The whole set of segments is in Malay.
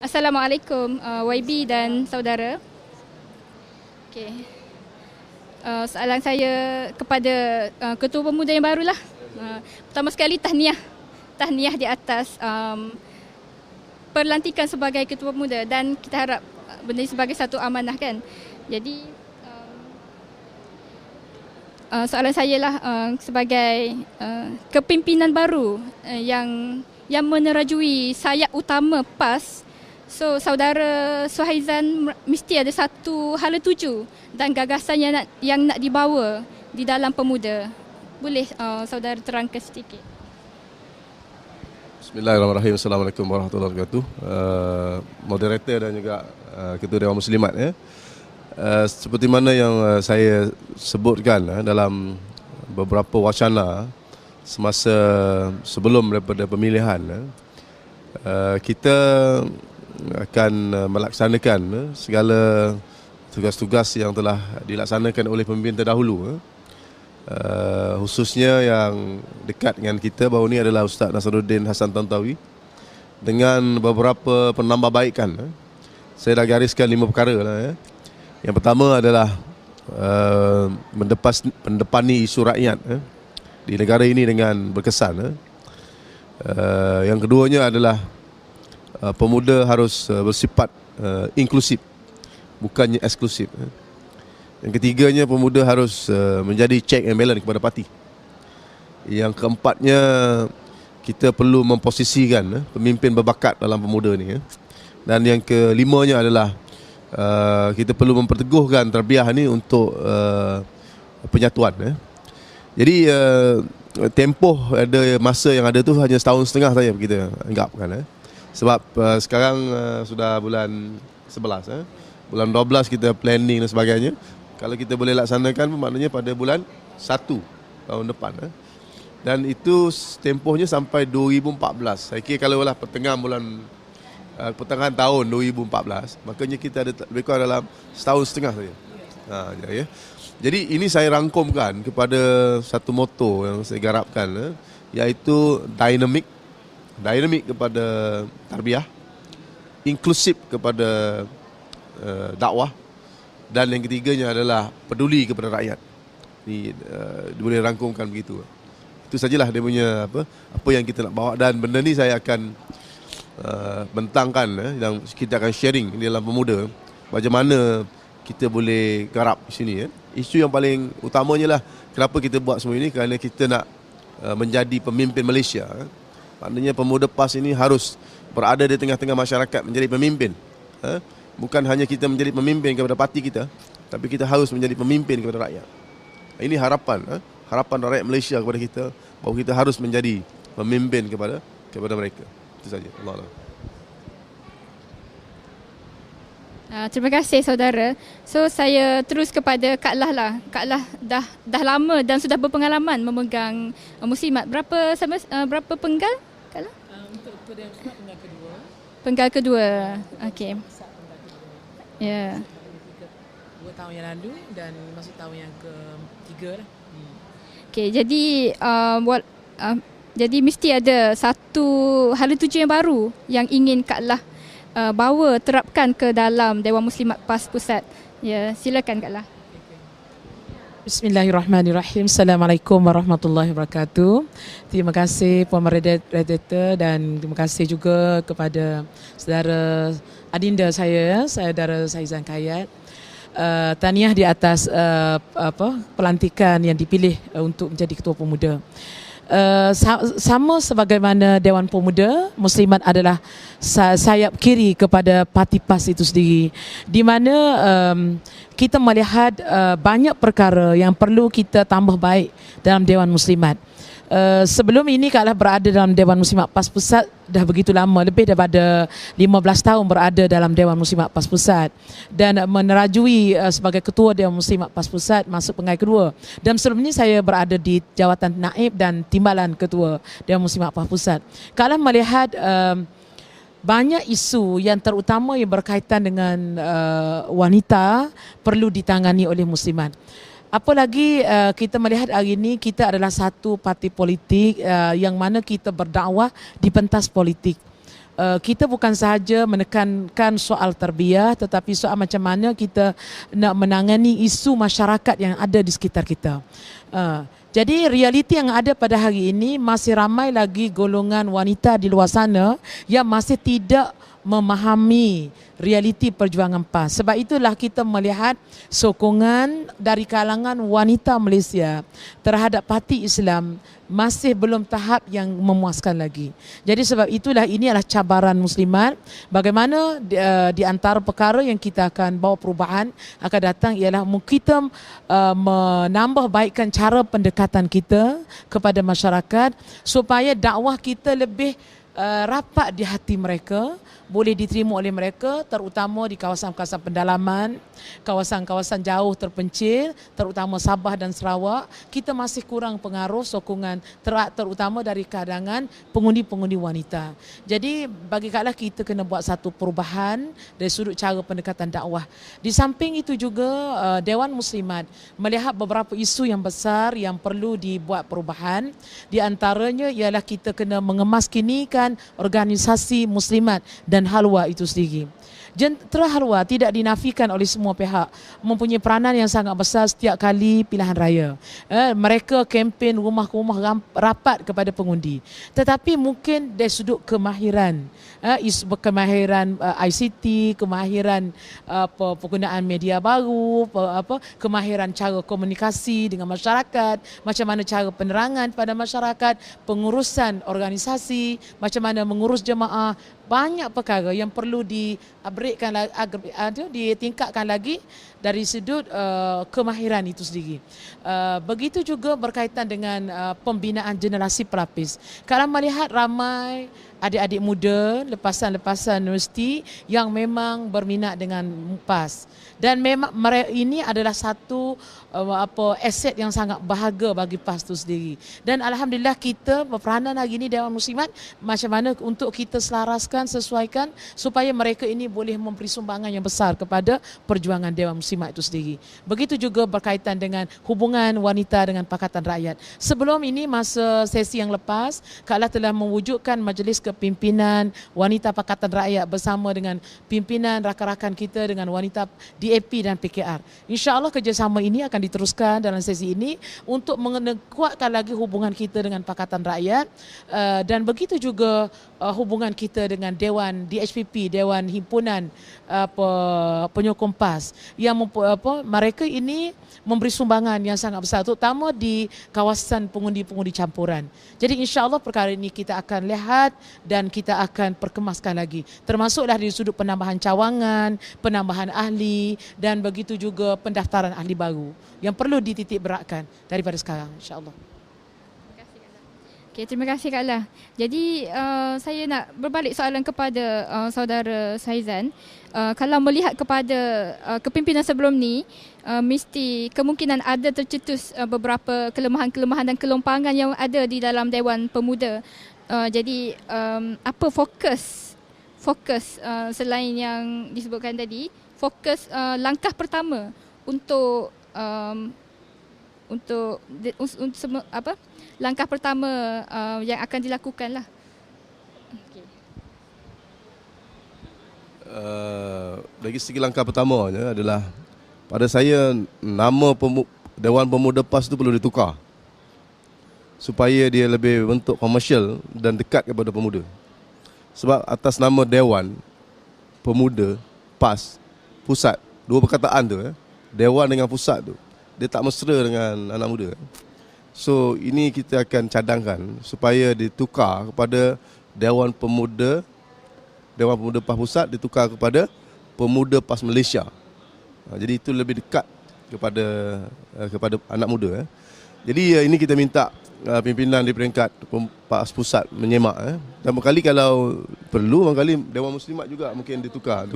Assalamualaikum YB dan saudara. Okay. Soalan saya kepada Ketua Pemuda yang barulah. Pertama sekali tahniah. Tahniah di atas perlantikan sebagai Ketua Pemuda, dan kita harap benda ini sebagai satu amanah kan. Jadi soalan saya lah sebagai kepimpinan baru yang menerajui sayap utama PAS. So, saudara Suhaizan mesti ada satu hala tuju dan gagasan yang nak dibawa di dalam pemuda. Boleh saudara terangkan sedikit? Bismillahirrahmanirrahim. Assalamualaikum warahmatullahi wabarakatuh. Moderator dan juga Ketua Dewan Muslimat. Seperti mana yang saya sebutkan dalam beberapa wacana semasa sebelum daripada pemilihan, kita akan melaksanakan segala tugas-tugas yang telah dilaksanakan oleh pemimpin terdahulu, khususnya yang dekat dengan kita baru ini adalah Ustaz Nasruddin Hassan Tantawi, dengan beberapa penambahbaikan. Saya dah gariskan 5 perkara lah. Yang pertama adalah mendepani isu rakyat di negara ini dengan berkesan. Yang keduanya adalah pemuda harus bersifat inklusif, bukannya eksklusif. Yang ketiganya, pemuda harus menjadi check and balance kepada parti. Yang keempatnya, kita perlu memposisikan pemimpin berbakat dalam pemuda ni. Dan yang kelimanya adalah kita perlu memperteguhkan tarbiyah ni untuk penyatuan. Jadi tempoh ada masa yang ada tu hanya setahun setengah saja kita anggapkan. Sebab sekarang sudah bulan 11, bulan 12 kita planning dan sebagainya. Kalau kita boleh laksanakan, maknanya pada bulan 1 tahun depan. Dan itu tempohnya sampai 2014. Saya kira kalau lah pertengahan tahun 2014, makanya kita ada lebih kurang dalam setahun setengah saja. Ya. Jadi ini saya rangkumkan kepada satu moto yang saya garapkan, iaitu dynamic kepada tarbiyah, inklusif kepada dakwah, dan yang ketiganya adalah peduli kepada rakyat. Ini boleh rangkumkan begitu. Itu sajalah dia punya apa yang kita nak bawa, dan benda ni saya akan bentangkan dan kita akan sharing di dalam pemuda bagaimana kita boleh garap di sini. Isu yang paling utamanya lah kenapa kita buat semua ini, kerana kita nak menjadi pemimpin Malaysia. Maknanya pemuda PAS ini harus berada di tengah-tengah masyarakat menjadi pemimpin. Bukan hanya kita menjadi pemimpin kepada parti kita, tapi kita harus menjadi pemimpin kepada rakyat. Ini harapan rakyat Malaysia kepada kita, bahawa kita harus menjadi pemimpin kepada mereka. Itu saja. Allah. Terima kasih saudara. So saya terus kepada Kak Lah lah. Kak Lah dah lama dan sudah berpengalaman memegang Muslimat. Berapa penggal Kak Lah? Untuk Dewan Muslimat penggal kedua. Penggal kedua. Okey. Ya. 2 tahun yang lalu dan masuk tahun yang ketiga lah. Okey, jadi mesti ada satu hala tuju yang baru yang ingin Kak Lah terapkan ke dalam Dewan Muslimat PAS Pusat. Ya, silakan Kak Lah. Bismillahirrahmanirrahim. Assalamualaikum warahmatullahi wabarakatuh. Terima kasih Puan Moderator dan terima kasih juga kepada saudara adinda saya, saudara Saizan Kayat. Tahniah di atas pelantikan yang dipilih untuk menjadi Ketua Pemuda. Sama sebagaimana Dewan Pemuda, Muslimat adalah sayap kiri kepada parti PAS itu sendiri, di mana kita melihat banyak perkara yang perlu kita tambah baik dalam Dewan Muslimat. Sebelum ini Kak Lah berada dalam Dewan Muslimat PAS Pusat dah begitu lama, lebih daripada 15 tahun berada dalam Dewan Muslimat PAS Pusat dan menerajui sebagai Ketua Dewan Muslimat PAS Pusat masuk penggal kedua. Dan sebelum ini saya berada di jawatan Naib dan Timbalan Ketua Dewan Muslimat PAS Pusat. Kak Lah melihat banyak isu yang terutama yang berkaitan dengan wanita perlu ditangani oleh Muslimat. Apalagi kita melihat hari ini kita adalah satu parti politik yang mana kita berdakwah di pentas politik. kita bukan sahaja menekankan soal tarbiyah, tetapi soal macam mana kita nak menangani isu masyarakat yang ada di sekitar kita. Jadi realiti yang ada pada hari ini, masih ramai lagi golongan wanita di luar sana yang masih tidak memahami realiti perjuangan PAS. Sebab itulah kita melihat sokongan dari kalangan wanita Malaysia terhadap parti Islam masih belum tahap yang memuaskan lagi. Jadi sebab itulah ini adalah cabaran muslimat. Bagaimana di antara perkara yang kita akan bawa perubahan akan datang ialah kita menambah baikkan cara pendekatan kita kepada masyarakat supaya dakwah kita lebih rapat di hati mereka, boleh diterima oleh mereka, terutama di kawasan-kawasan pendalaman, kawasan-kawasan jauh terpencil, terutama Sabah dan Sarawak. Kita masih kurang pengaruh sokongan terutama dari kalangan pengundi-pengundi wanita. Jadi bagi kaklah kita kena buat satu perubahan dari sudut cara pendekatan dakwah. Di samping itu juga Dewan Muslimat melihat beberapa isu yang besar yang perlu dibuat perubahan. Di antaranya ialah kita kena mengemaskinikan organisasi muslimat dan halwa itu sendiri. Jentera halwa tidak dinafikan oleh semua pihak, mempunyai peranan yang sangat besar setiap kali pilihan raya. Mereka kempen rumah ke rumah rapat kepada pengundi. Tetapi mungkin dari sudut kemahiran, kemahiran ICT, kemahiran penggunaan media baru, kemahiran cara komunikasi dengan masyarakat, macam mana cara penerangan pada masyarakat, pengurusan organisasi, macam mana mengurus jemaah. Banyak perkara yang perlu ditingkatkan lagi dari sudut kemahiran itu sendiri. Begitu juga berkaitan dengan pembinaan generasi pelapis. Kalau melihat ramai adik-adik muda, lepasan-lepasan universiti yang memang berminat dengan PAS. Dan memang ini adalah satu aset yang sangat berharga bagi PAS itu sendiri. Dan alhamdulillah kita berperanan hari ini Dewan Muslimat macam mana untuk kita selaraskan, sesuaikan supaya mereka ini boleh memberi sumbangan yang besar kepada perjuangan Dewan Muslimat itu sendiri. Begitu juga berkaitan dengan hubungan wanita dengan Pakatan Rakyat. Sebelum ini masa sesi yang lepas, Kak Lah telah mewujudkan majlis kepimpinan wanita Pakatan Rakyat bersama dengan pimpinan rakan-rakan kita dengan wanita DAP dan PKR. InsyaAllah kerjasama ini akan diteruskan dalam sesi ini untuk menguatkan lagi hubungan kita dengan Pakatan Rakyat dan begitu juga hubungan kita dengan Dewan DHPP, Dewan Himpunan Penyokong PAS yang mereka ini memberi sumbangan yang sangat besar terutama di kawasan pengundi-pengundi campuran. Jadi insya-Allah perkara ini kita akan lihat dan kita akan perkemaskan lagi. Termasuklah dari sudut penambahan cawangan, penambahan ahli dan begitu juga pendaftaran ahli baru yang perlu dititik beratkan daripada sekarang insya-Allah. Okay, terima kasih Kak Lah. Jadi saya nak berbalik soalan kepada saudara Saizan. Kalau melihat kepada kepimpinan sebelum ni, mesti kemungkinan ada tercetus beberapa kelemahan-kelemahan dan kelompangan yang ada di dalam Dewan Pemuda. Jadi apa fokus selain yang disebutkan tadi, fokus langkah pertama untuk langkah pertama yang akan dilakukan lah. Okay. Dari segi langkah pertamanya adalah pada saya nama Dewan Pemuda PAS itu perlu ditukar supaya dia lebih bentuk komersial dan dekat kepada pemuda. Sebab atas nama Dewan Pemuda PAS Pusat, dua perkataan tu Dewan dengan Pusat tu dia tak mesra dengan anak muda. So ini kita akan cadangkan supaya ditukar kepada Dewan Pemuda PAS Pusat ditukar kepada Pemuda PAS Malaysia. Jadi itu lebih dekat kepada anak muda. Jadi ini kita minta pimpinan di peringkat PAS Pusat menyemak. Dan berkali kalau perlu, barangkali Dewan Muslimat juga mungkin ditukar.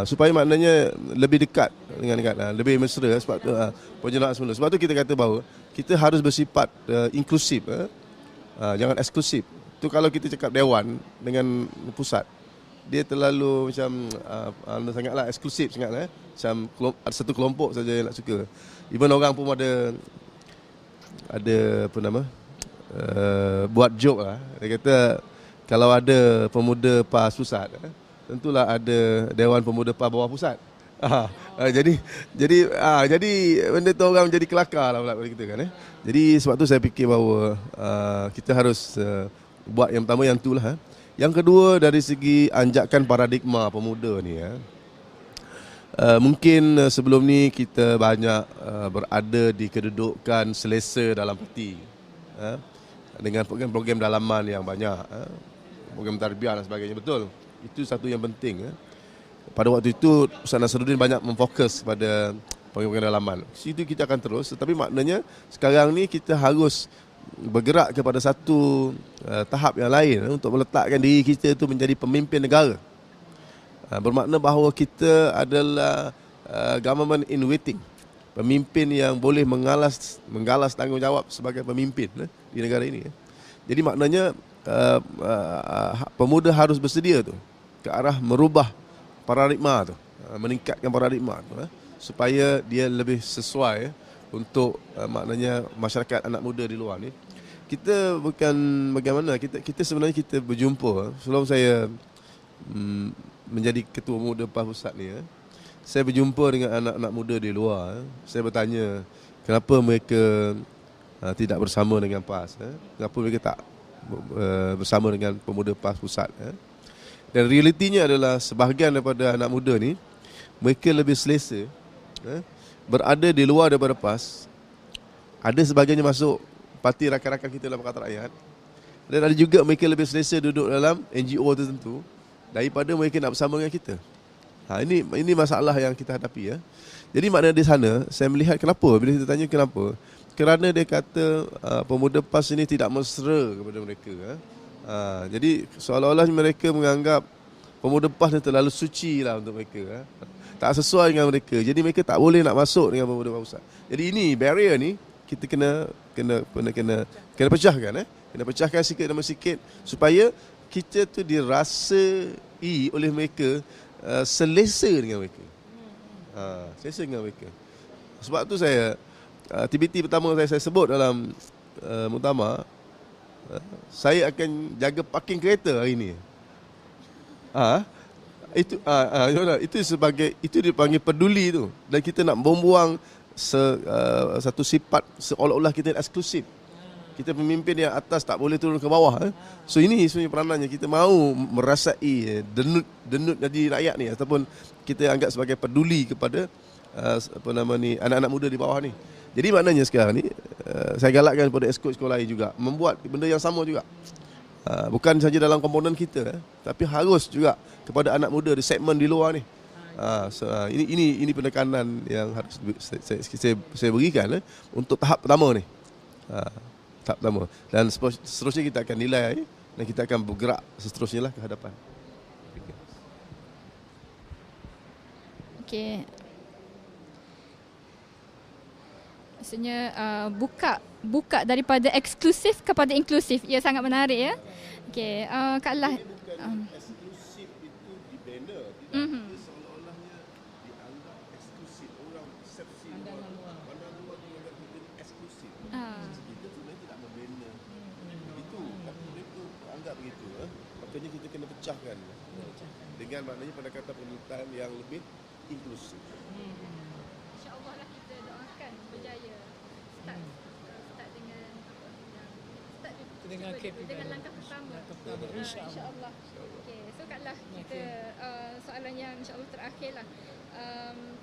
Supaya maknanya lebih dekat dengan lebih mesra sebab tu penjelaan semula. Sebab tu kita kata bahawa kita harus bersifat inklusif, jangan eksklusif. Tu kalau kita cakap Dewan dengan Pusat, dia terlalu macam sangatlah eksklusif sangat. Macam ada satu kelompok saja yang nak suka. Even orang pun ada apa nama buat joke lah. Dia kata kalau ada pemuda PAS pusat, tentulah ada Dewan Pemuda PAS bawah pusat. Jadi benda tu orang jadi kelakar lah pula kita kan. Jadi sebab tu saya fikir bahawa kita harus buat yang pertama yang itulah. Yang kedua dari segi anjakan paradigma pemuda ni mungkin sebelum ni kita banyak berada di kedudukan selesa dalam parti dengan program-program dalaman yang banyak, program tarbiyah dan sebagainya. Betul, itu satu yang penting. Pada waktu itu Ustaz Nasruddin banyak memfokus pada program-program dalaman. Situ kita akan terus, tetapi maknanya sekarang ni kita harus bergerak kepada satu tahap yang lain untuk meletakkan diri kita itu menjadi pemimpin negara. Bermakna bahawa kita adalah government in waiting, pemimpin yang boleh menggalas tanggungjawab sebagai pemimpin di negara ini. Jadi maknanya pemuda harus bersedia tu ke arah merubah paradigma tu, meningkatkan paradigma tu supaya dia lebih sesuai untuk maknanya masyarakat anak muda di luar ni. Kita bukan bagaimana, kita sebenarnya kita berjumpa sebelum saya menjadi ketua muda PAS pusat ni. Saya berjumpa dengan anak-anak muda di luar. Saya bertanya kenapa mereka tidak bersama dengan PAS, kenapa mereka tak bersama dengan pemuda PAS pusat. Dan realitinya adalah sebahagian daripada anak muda ni mereka lebih selesa berada di luar daripada PAS. Ada sebahagiannya masuk parti rakan-rakan kita dalam Pakatan Rakyat, dan ada juga mereka lebih selesa duduk dalam NGO tertentu daripada mereka nak bersama dengan kita. Ini masalah yang kita hadapi. Jadi maknanya di sana saya melihat kenapa bila kita tanya kenapa, kerana dia kata pemuda PAS ini tidak mesra kepada mereka. Jadi seolah-olah mereka menganggap pemuda PAS ni terlalu suci lah untuk mereka. Tak sesuai dengan mereka. Jadi mereka tak boleh nak masuk dengan pemuda PAS pusat. Jadi ini barrier ni kita kena pecahkan. Kena pecahkan sikit demi sikit supaya kita tu dirasai oleh mereka selesa dengan mereka. Selesa dengan mereka. Sebab tu saya aktiviti pertama saya sebut dalam muktamar, saya akan jaga parking kereta hari ini. Itu sebagai, itu dipanggil peduli tu, dan kita nak membuang satu sifat seolah-olah kita eksklusif. Kita pemimpin yang atas tak boleh turun ke bawah. So ini sebenarnya peranannya, kita mahu merasai denut jadi rakyat ni, ataupun kita anggap sebagai peduli kepada anak-anak muda di bawah ni. Jadi maknanya sekarang ni saya galakkan kepada esko-esko lain juga membuat benda yang sama juga. Bukan saja dalam komponen kita, tapi harus juga kepada anak muda di segmen di luar ni. Ini penekanan yang harus saya berikan untuk tahap pertama ni. Tahap pertama, dan seterusnya kita akan nilai dan kita akan bergerak seterusnya lah ke hadapan. Okey. Maksudnya buka daripada eksklusif kepada inklusif. Ia sangat menarik ya. Okey, Kak Lah. Eksklusif itu di banner, seolah-olahnya dianggap eksklusif. Orang persepsi pandangan luar dianggap kita eksklusif. Kita sebenarnya tidak membina itu, tapi mereka anggap begitu. Makanya kita kena pecahkan dengan maknanya pendekatan pemerintahan yang lebih inklusif. InsyaAllah lah kita doakan berjaya. Start dengan langkah pertama. InsyaAllah. Okay, so Kak Lah, kita soalan yang insyaAllah terakhir lah.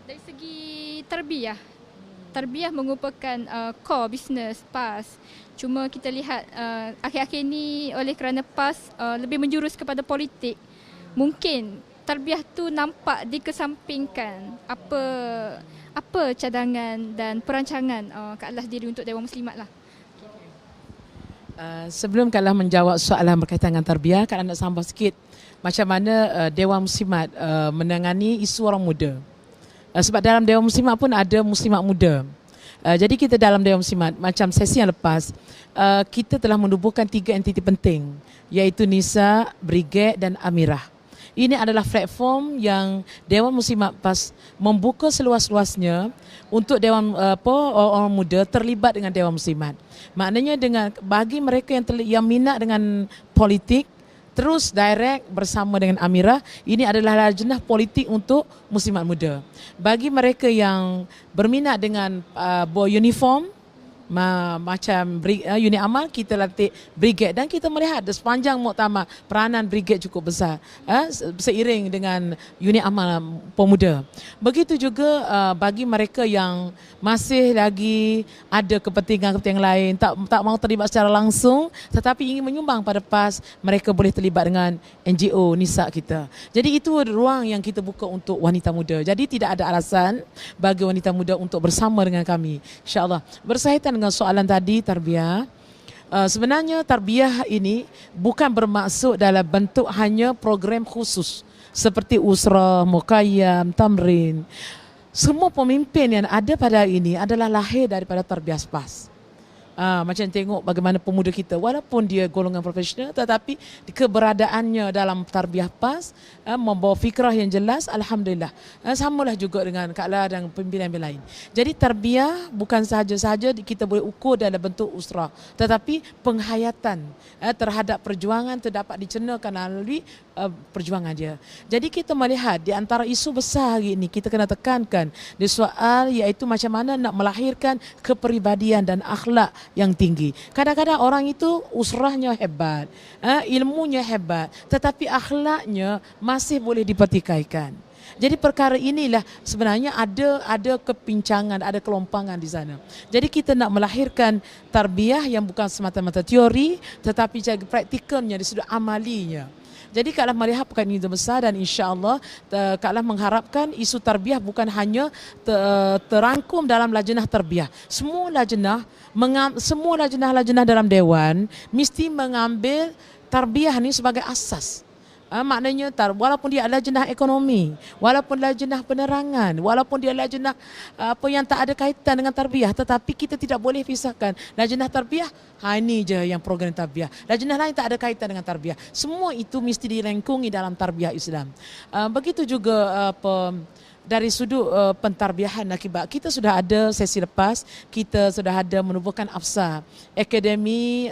Dari segi tarbiyah merupakan core business PAS. Cuma kita lihat akhir-akhir ini oleh kerana PAS lebih menjurus kepada politik, mungkin tarbiyah tu nampak dikesampingkan. Apa cadangan dan perancangan Kak Lah diri untuk Dewan Muslimat lah? Sebelum Kak Lah menjawab soalan berkaitan dengan tarbiyah, Kak Lah nak sambung sikit macam mana Dewan Muslimat menangani isu orang muda. Sebab dalam Dewan Muslimat pun ada muslimat muda. Jadi kita dalam Dewan Muslimat, macam sesi yang lepas, kita telah menubuhkan 3 entiti penting, iaitu Nisa, Brigade dan Amirah. Ini adalah platform yang Dewan Muslimat PAS membuka seluas-luasnya untuk Dewan orang muda terlibat dengan Dewan Muslimat. Maknanya bagi mereka yang minat dengan politik, terus direct bersama dengan Amirah. Ini adalah lajnah politik untuk muslimat muda. Bagi mereka yang berminat dengan uniform, macam unit amal, kita latih brigade dan kita melihat sepanjang muktamar peranan brigade cukup besar seiring dengan unit amal pemuda. Begitu juga bagi mereka yang masih lagi ada kepentingan-kepentingan lain, tak mau terlibat secara langsung tetapi ingin menyumbang pada PAS, mereka boleh terlibat dengan NGO Nisa kita. Jadi itu ruang yang kita buka untuk wanita muda. Jadi tidak ada alasan bagi wanita muda untuk bersama dengan kami, insya-Allah. Berkaitan dengan soalan tadi tarbiyah, sebenarnya tarbiyah ini bukan bermaksud dalam bentuk hanya program khusus seperti usrah, muqayyam, tamrin. Semua pemimpin yang ada pada hari ini adalah lahir daripada tarbiyah PAS. Macam tengok bagaimana pemuda kita, walaupun dia golongan profesional tetapi keberadaannya dalam tarbiyah PAS membawa fikrah yang jelas, alhamdulillah. Samalah juga dengan Kak La dan pimpinan lain. Jadi tarbiyah bukan sahaja-sahaja kita boleh ukur dalam bentuk usrah, tetapi penghayatan terhadap perjuangan terdapat dicernakan melalui perjuangan dia. Jadi kita melihat di antara isu besar hari ini kita kena tekankan di soal iaitu macam mana nak melahirkan kepribadian dan akhlak yang tinggi. Kadang-kadang orang itu usrahnya hebat, ilmunya hebat, tetapi akhlaknya masih boleh dipertikaikan. Jadi perkara inilah sebenarnya ada kepincangan, ada kelompangan di sana. Jadi kita nak melahirkan tarbiyah yang bukan semata-mata teori tetapi jaga praktikalnya di sudut amalinya. Jadi Kak La melihat perkara ini besar dan insya-Allah Kak La mengharapkan isu tarbiyah bukan hanya terangkum dalam lajnah tarbiyah. Semua lajnah dalam dewan mesti mengambil tarbiyah ini sebagai asas. Maknanya walaupun dia lajnah ekonomi, walaupun lajnah penerangan, walaupun dia lajnah apa yang tak ada kaitan dengan tarbiyah, tetapi kita tidak boleh pisahkan lajnah tarbiyah, ini je yang program tarbiyah. Lajnah lain tak ada kaitan dengan tarbiyah. Semua itu mesti dirangkungi dalam tarbiyah Islam. Begitu juga dari sudut pentarbiahan akibat kita sudah ada sesi lepas, kita sudah ada menubuhkan AFSA, Akademi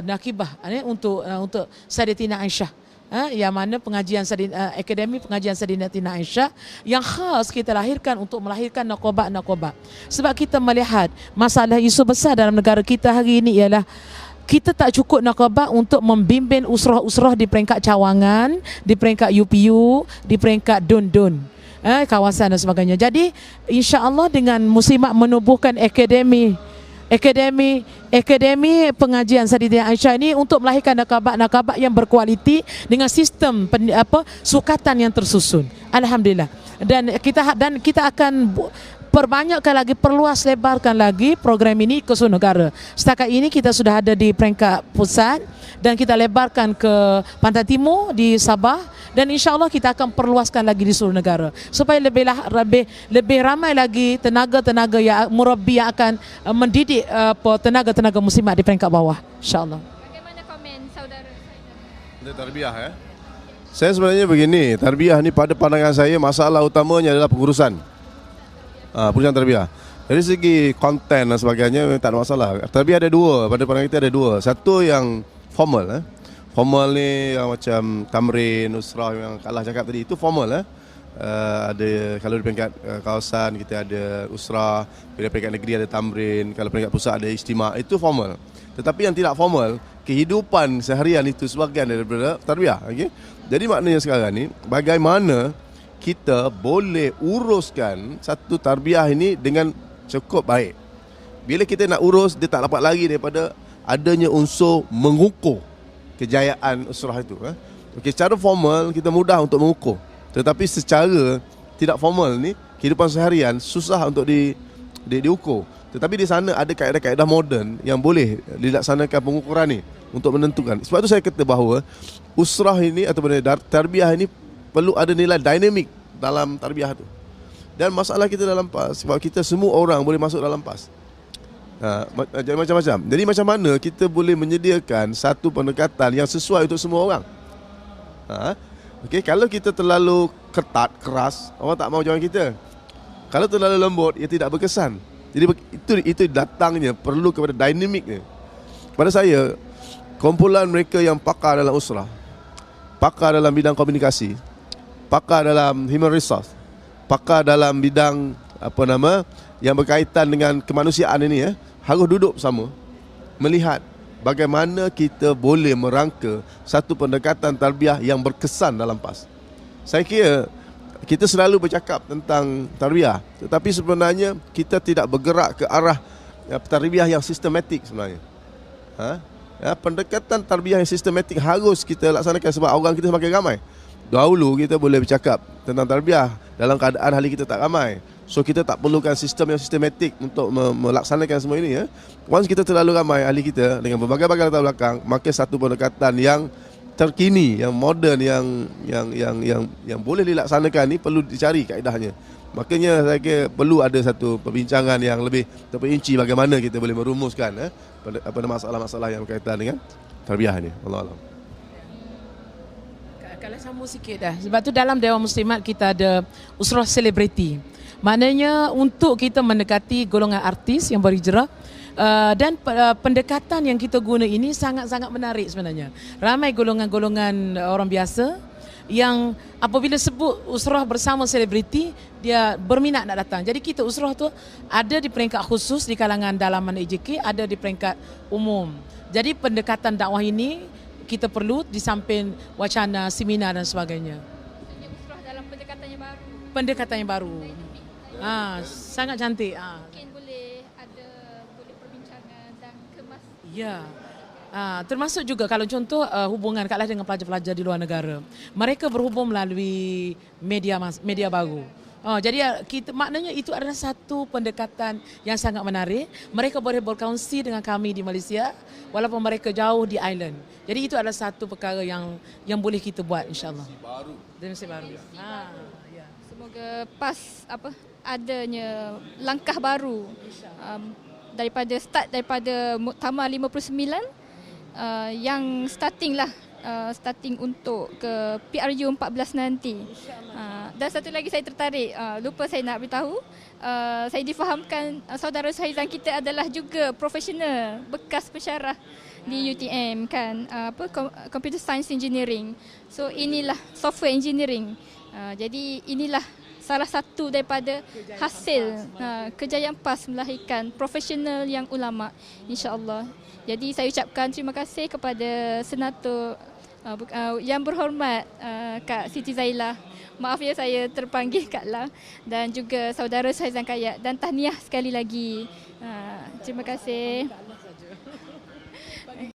nakibah untuk Sayyidatina Aisyah, yang mana pengajian Akademi Pengajian Sayyidatina Aisyah yang khas kita lahirkan untuk melahirkan nakobah. Sebab kita melihat masalah isu besar dalam negara kita hari ini ialah kita tak cukup nakobah untuk membimbing usrah-usrah di peringkat cawangan, di peringkat UPU, di peringkat dun-dun, kawasan dan sebagainya. Jadi insya-Allah dengan muslimat menubuhkan Akademi Pengajian Sayyidatina Aisyah ini untuk melahirkan nakabah yang berkualiti dengan sistem sukatan yang tersusun. Alhamdulillah. Dan kita akan perbanyakkan lagi, perluas lebarkan lagi program ini ke seluruh negara. Setakat ini kita sudah ada di peringkat pusat dan kita lebarkan ke Pantai Timur di Sabah dan insya-Allah kita akan perluaskan lagi di seluruh negara supaya lebih ramai lagi tenaga-tenaga yang murabbi yang akan mendidik tenaga-tenaga muslimat di peringkat bawah, insya-Allah. Bagaimana komen saudara Saizan? Tarbiyah Saya sebenarnya begini, tarbiyah ni pada pandangan saya masalah utamanya adalah pengurusan. Pengurusan tarbiyah. Dari segi konten dan sebagainya tak ada masalah. Tarbiyah ada dua, pada pandangan kita ada dua. Satu yang formal, formal ni yang macam tamrin, usrah yang Kak La cakap tadi, itu formal. Ada kalau di peringkat kawasan kita ada usrah, pada peringkat negeri ada tamrin, kalau peringkat pusat ada istimak, itu formal. Tetapi yang tidak formal, kehidupan seharian itu sebahagian daripada tarbiyah. Okay? Jadi maknanya sekarang ni bagaimana kita boleh uruskan satu tarbiyah ini dengan cukup baik. Bila kita nak urus, dia tak dapat lari daripada adanya unsur mengukur kejayaan usrah itu. Okay, secara formal kita mudah untuk mengukur, tetapi secara tidak formal ni kehidupan seharian susah untuk diukur. Tetapi di sana ada kaedah-kaedah moden yang boleh dilaksanakan pengukuran ni untuk menentukan. Sebab tu saya kata bahawa usrah ini atau tarbiyah ini perlu ada nilai dinamik dalam tarbiyah tu. Dan masalah kita dalam PAS, sebab kita semua orang boleh masuk dalam PAS. Jadi macam-macam. Jadi macam mana kita boleh menyediakan satu pendekatan yang sesuai untuk semua orang? Okay, kalau kita terlalu ketat, keras, orang tak mau jawan kita. Kalau terlalu lembut, ia tidak berkesan. Jadi itu datangnya perlu kepada dinamiknya. Pada saya, kumpulan mereka yang pakar dalam usrah, pakar dalam bidang komunikasi, pakar dalam human resource, pakar dalam bidang yang berkaitan dengan kemanusiaan ini harus duduk bersama melihat bagaimana kita boleh merangka satu pendekatan tarbiyah yang berkesan dalam PAS. Saya kira kita selalu bercakap tentang tarbiyah, tetapi sebenarnya kita tidak bergerak ke arah tarbiyah yang sistematik sebenarnya. Pendekatan tarbiyah yang sistematik harus kita laksanakan sebab orang kita semakin ramai. Dahulu kita boleh bercakap tentang tarbiyah dalam keadaan ahli kita tak ramai. So kita tak perlukan sistem yang sistematik untuk melaksanakan semua ini. Once kita terlalu ramai ahli kita dengan berbagai-bagai latar belakang, maka satu pendekatan yang terkini, yang moden, yang boleh dilaksanakan ni perlu dicari kaedahnya. Makanya saya kira perlu ada satu perbincangan yang lebih terperinci bagaimana kita boleh merumuskan pada masalah-masalah yang berkaitan dengan tarbiyah ni. Wallahu a'lam. Kalau sambung sikit dah. Sebab tu dalam Dewan Muslimat kita ada usrah selebriti. Maknanya untuk kita mendekati golongan artis yang berhijrah, dan pendekatan yang kita guna ini sangat-sangat menarik sebenarnya. Ramai golongan-golongan orang biasa yang apabila sebut usrah bersama selebriti, dia berminat nak datang. Jadi kita usrah tu ada di peringkat khusus di kalangan dalaman AJK, ada di peringkat umum. Jadi pendekatan dakwah ini kita perlu di samping wacana, seminar dan sebagainya. Jadi usrah dalam pendekatan yang baru. Pendekatan yang baru. Sangat cantik. Mungkin boleh perbincangan dan kemas. Ya. Termasuk juga kalau contoh hubungan Kak dengan pelajar-pelajar di luar negara. Mereka berhubung melalui media baru. Jadi maknanya itu adalah satu pendekatan yang sangat menarik. Mereka boleh berkongsi dengan kami di Malaysia walaupun mereka jauh di island. Jadi itu adalah satu perkara yang boleh kita buat insya-Allah. Dimensi baru. Ya. Semoga PAS adanya langkah baru daripada Muktamar 59 yang starting untuk ke PRU 14 nanti. Dan satu lagi saya tertarik, lupa saya nak beritahu, saya difahamkan saudara Suhaizan kita adalah juga profesional bekas pensyarah di UTM kan, Computer Science Engineering. So inilah software engineering. Jadi inilah salah satu daripada hasil kejayaan PAS melahirkan profesional yang ulama, insya-Allah. Jadi saya ucapkan terima kasih kepada Senator yang berhormat Kak Siti Zailah. Maaf ya saya terpanggil Kak La, dan juga saudara Suhaizan Kayat, dan tahniah sekali lagi. Terima kasih.